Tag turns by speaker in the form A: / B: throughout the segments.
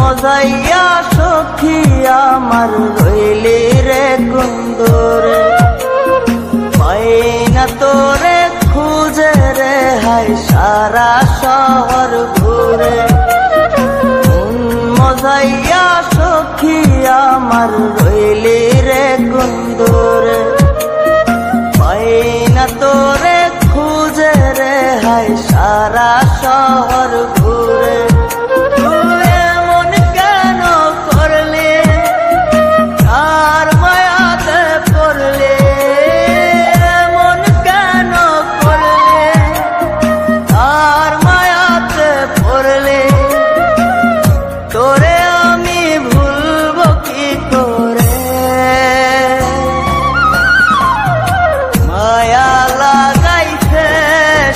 A: মজাইয়া সখী আমার রইলি রে কুন্দরে, পাই না তোরে খুঁজে রে হাই সারা শহর ঘুরে। মজাইয়া সখী আমার রইলি রে কুন্দরে, পাই না তোরে খুঁজে রে হাই সারা শহর ঘুরে।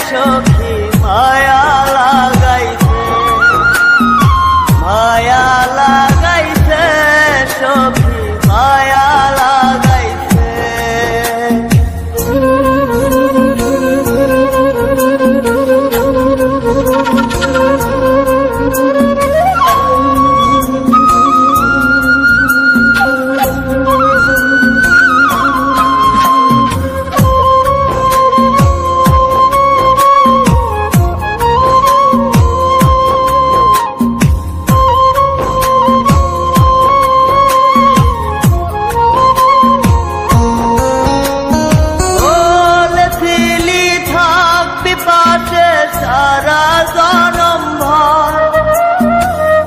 A: সখী মায়া লাগাইছে, মায়া লাগাইছে সখী মায়া লাগাইছে। সারা জনম ভর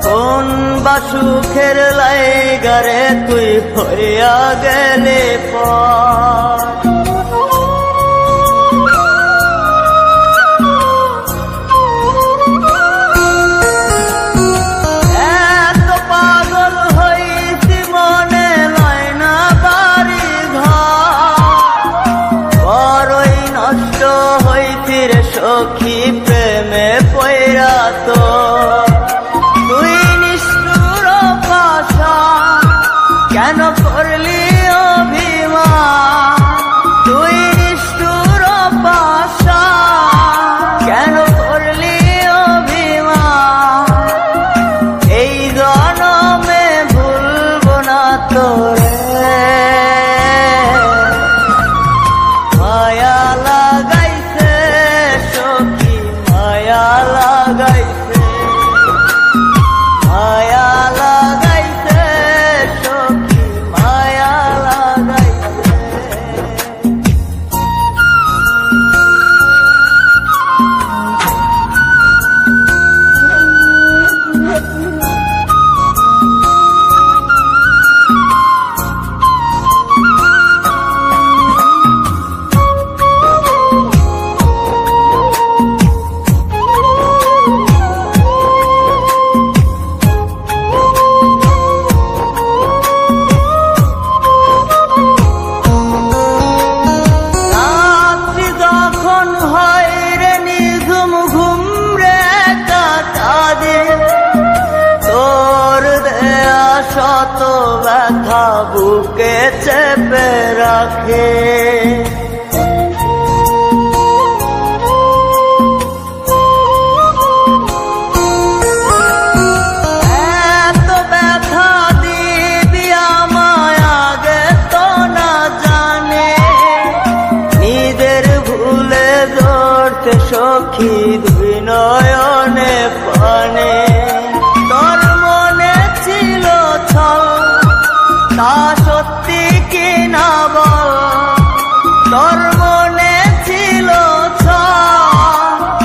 A: কোন বা সুখের লাইগারে তুই হইয়া গেলে পর। এত পাগল হইছি মনে লয় না বাড়ি ঘর, বড়ই নষ্ট হইছি রে সখী প্রেমে পয়রা তো। তুই নিষ্ঠুর পাশান কেন করলি অভিমান, তুই নিষ্ঠুর পাশান কেন করলি অভিমান। এই জনমে ভুলব না তোরে, মায়া লাগাইছে সখী মায়া লাগাইছে, মায়া লাগাইছে সখী মায়া লাগাইছে। শত ব্যথা বুকে চেপে রাখে, এত ব্যথা দিবি আমায় আগে তো না জানে। নিজের ভুলে ধরতে সখী দুই নয়নে পানে। তা সত্যি কি না বল, তোর মনে ছিল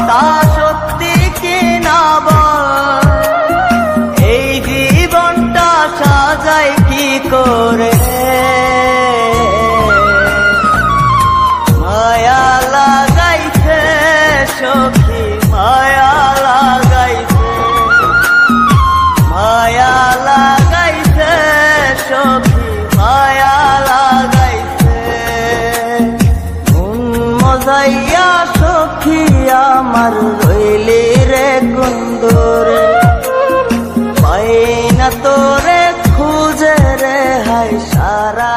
A: তা সত্যি কি না বল। এই জীবনটা সাজাই কি করে, মায়া লাগাইছে সখী মায়া লাগাইছে, মায়া লাগাইছে সখী মায়া লাগাইছে। মজাইয়া সখী আমার রইলি রে কুন্দরে, পাই না তোরে খুঁজে রে হাই সারা